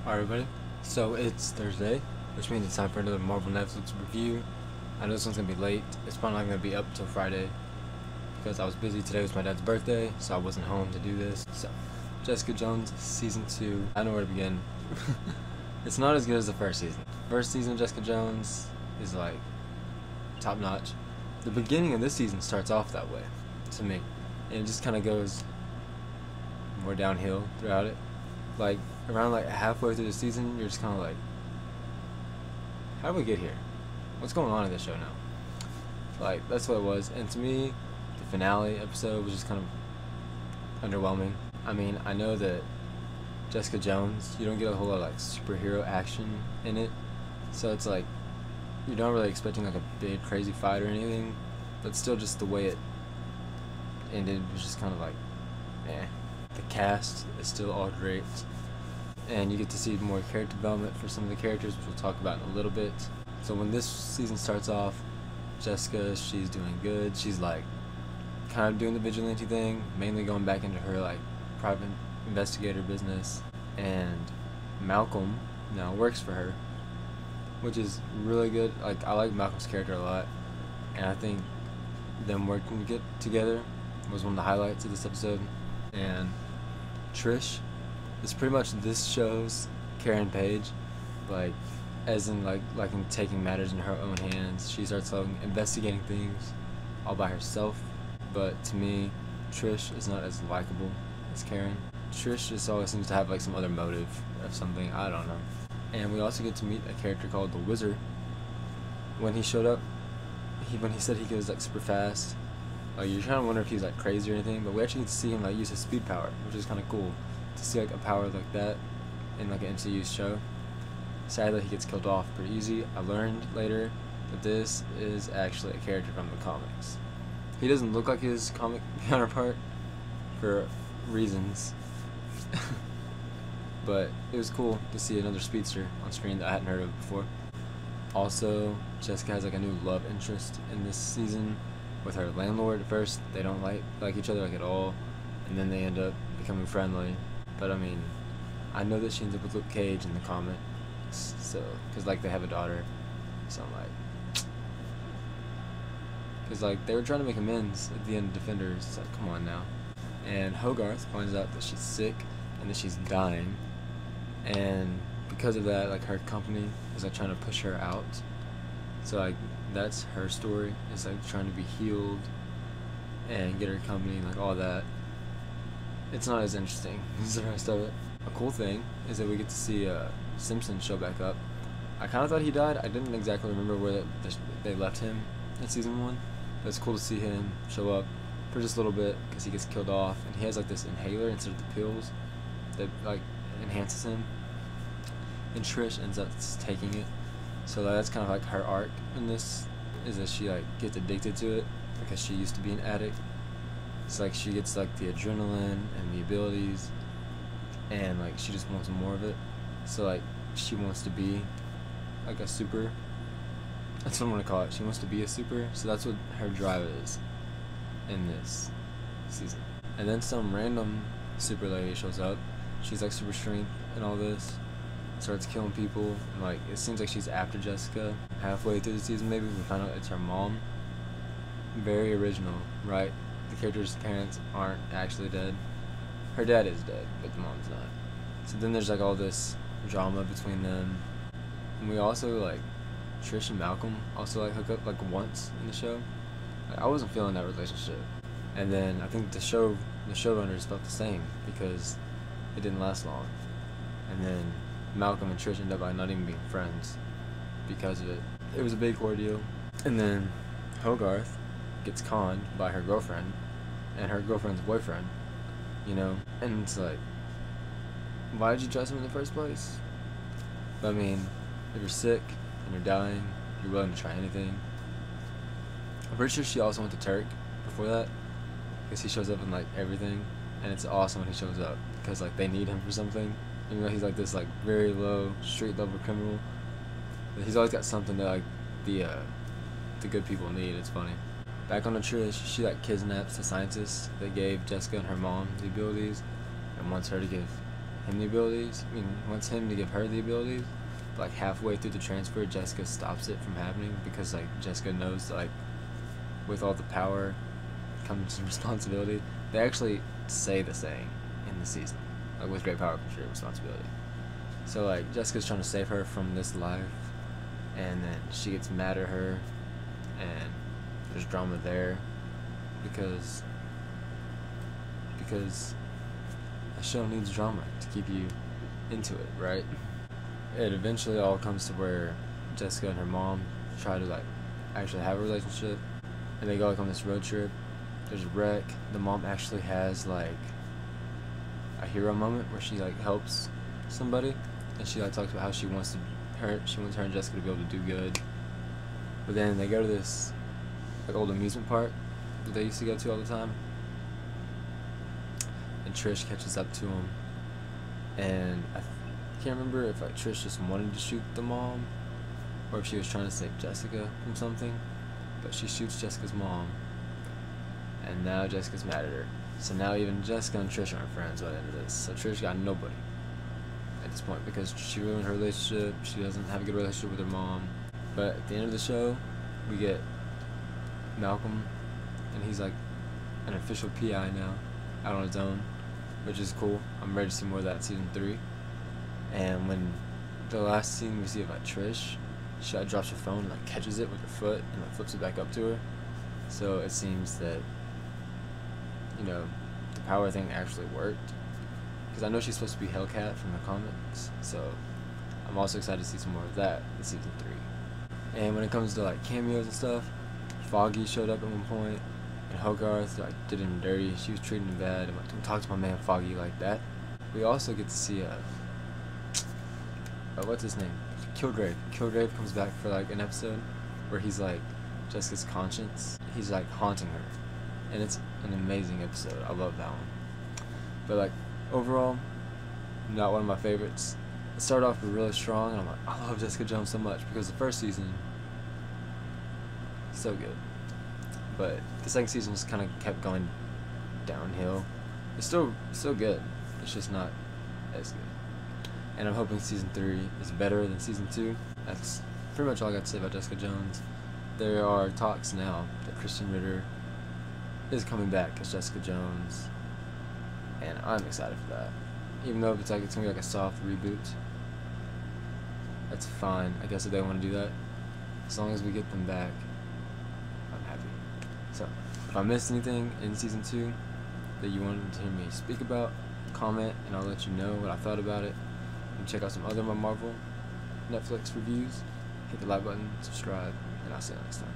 Alright everybody, so it's Thursday, which means it's time for another Marvel Netflix review. I know this one's going to be late. It's probably not going to be up till Friday because I was busy. Today was my dad's birthday, so I wasn't home to do this. So, Jessica Jones Season 2, I don't know where to begin. It's not as good as the first season. First season of Jessica Jones is like top notch. The beginning of this season starts off that way, to me. And it just kind of goes more downhill throughout it. Like, around like halfway through the season, you're just kind of like, how did we get here? What's going on in this show now? Like, that's what it was. And to me, the finale episode was just kind of underwhelming. I mean, I know that Jessica Jones, you don't get a whole lot of like superhero action in it, so it's like you're not really expecting like a big crazy fight or anything, but still just the way it ended was just kind of like, eh. The cast is still all great, and you get to see more character development for some of the characters, which we'll talk about in a little bit. So when this season starts off, Jessica, she's doing good. She's like kind of doing the vigilante thing, mainly going back into her like private investigator business, and Malcolm now works for her, which is really good. Like, I like Malcolm's character a lot, and I think them working together was one of the highlights of this episode. And Trish is pretty much this show's Karen Page, like, as in like in taking matters in her own hands. She starts investigating things all by herself, but to me, Trish is not as likable as Karen. Trish just always seems to have like some other motive of something, I don't know. And we also get to meet a character called the Wizard. When he showed up, when he said he goes like super fast, like, you're trying to wonder if he's like crazy or anything, but we actually get to see him like use his speed power, which is kind of cool to see like a power like that in like an MCU show. Sadly, he gets killed off pretty easy. I learned later that this is actually a character from the comics. He doesn't look like his comic counterpart for reasons, but it was cool to see another speedster on screen that I hadn't heard of before. Also, Jessica has like a new love interest in this season with her landlord. At first, they don't like each other like at all, and then they end up becoming friendly. But I mean, I know that she ends up with Luke Cage in the comics, so because like they have a daughter, so I'm like, because like they were trying to make amends at the end of Defenders. It's like, come on now. And Hogarth finds out that she's sick and that she's dying, and because of that, like, her company is like trying to push her out. So like that's her story. It's like trying to be healed and get her company, like all that. It's not as interesting as the rest of it. A cool thing is that we get to see Simpson show back up. I kind of thought he died. I didn't exactly remember where they left him in season 1. But it's cool to see him show up for just a little bit because he gets killed off, and he has like this inhaler instead of the pills that like enhances him. And Trish ends up taking it. So that's kind of like her arc in this, is that she like gets addicted to it because she used to be an addict. It's like she gets like the adrenaline and the abilities, and like she just wants more of it. So like she wants to be like a super. That's what I'm gonna call it. She wants to be a super. So that's what her drive is in this season. And then some random super lady shows up. She's like super strength and all this. Starts killing people, and like it seems like she's after Jessica. Halfway through the season, maybe we find out it's her mom. Very original, right? The character's parents aren't actually dead. Her dad is dead, but the mom's not. So then there's like all this drama between them, and we also like Trish and Malcolm also like hook up like once in the show. Like, I wasn't feeling that relationship, and then I think the showrunners felt the same because it didn't last long, and then Malcolm and Trish end up like not even being friends because of it. It was a big ordeal. And then Hogarth gets conned by her girlfriend and her girlfriend's boyfriend, you know? And it's like, why did you trust him in the first place? But I mean, if you're sick and you're dying, you're willing to try anything. I'm pretty sure she also went to Turk before that, because he shows up in like everything, and it's awesome when he shows up because like they need him for something. Even though he's like this like very low street level criminal, he's always got something that like the good people need. It's funny. Back on the Trish, she like kidnaps the scientist that gave Jessica and her mom the abilities, and wants her to give him the abilities. I mean, wants him to give her the abilities. But, like, halfway through the transfer, Jessica stops it from happening because, like, Jessica knows that, like, with all the power comes some responsibility. They actually say the saying in the season, like, with great power comes great responsibility. So, like, Jessica's trying to save her from this life, and then she gets mad at her, and there's drama there because a show needs drama to keep you into it, right? It eventually all comes to where Jessica and her mom try to, like, actually have a relationship, and they go, like, on this road trip. There's a wreck. The mom actually has, like, a hero moment where she, like, helps somebody, and she, like, talks about how she wants her and Jessica to be able to do good. But then they go to this, like, old amusement park that they used to go to all the time, and Trish catches up to them, and I can't remember if, like, Trish just wanted to shoot the mom or if she was trying to save Jessica from something, but she shoots Jessica's mom, and now Jessica's mad at her. So now even Jessica and Trish aren't friends by the end of this. So Trish got nobody at this point because she ruined her relationship. She doesn't have a good relationship with her mom. But at the end of the show, we get Malcolm, and he's, like, an official PI now, out on his own, which is cool. I'm ready to see more of that in season 3. And when the last scene we see of, like, Trish, she, like, drops her phone and, like, catches it with her foot and, like, flips it back up to her. So it seems that, you know, the power thing actually worked. Because I know she's supposed to be Hellcat from the comics, so I'm also excited to see some more of that in season 3. And when it comes to, like, cameos and stuff, Foggy showed up at one point, and Hogarth, like, did him dirty. She was treating him bad. I'm like, don't talk to my man Foggy like that. We also get to see what's his name? Kilgrave. Kilgrave comes back for, like, an episode where he's, like, Jessica's conscience. He's, like, haunting her, and it's an amazing episode. I love that one. But, like, overall, not one of my favorites. It started off really strong, and I'm like, I love Jessica Jones so much because the first season, so good. But the second season just kind of kept going downhill. It's still good. It's just not as good. And I'm hoping season 3 is better than season 2. That's pretty much all I got to say about Jessica Jones. There are talks now that Kristen Ritter is coming back as Jessica Jones, and I'm excited for that. Even though it's gonna be like a soft reboot, that's fine. I guess if they want to do that, as long as we get them back, I'm happy. So, if I missed anything in season 2 that you wanted to hear me speak about, comment and I'll let you know what I thought about it. And check out some other Marvel Netflix reviews. Hit the like button, subscribe, and I'll see you next time.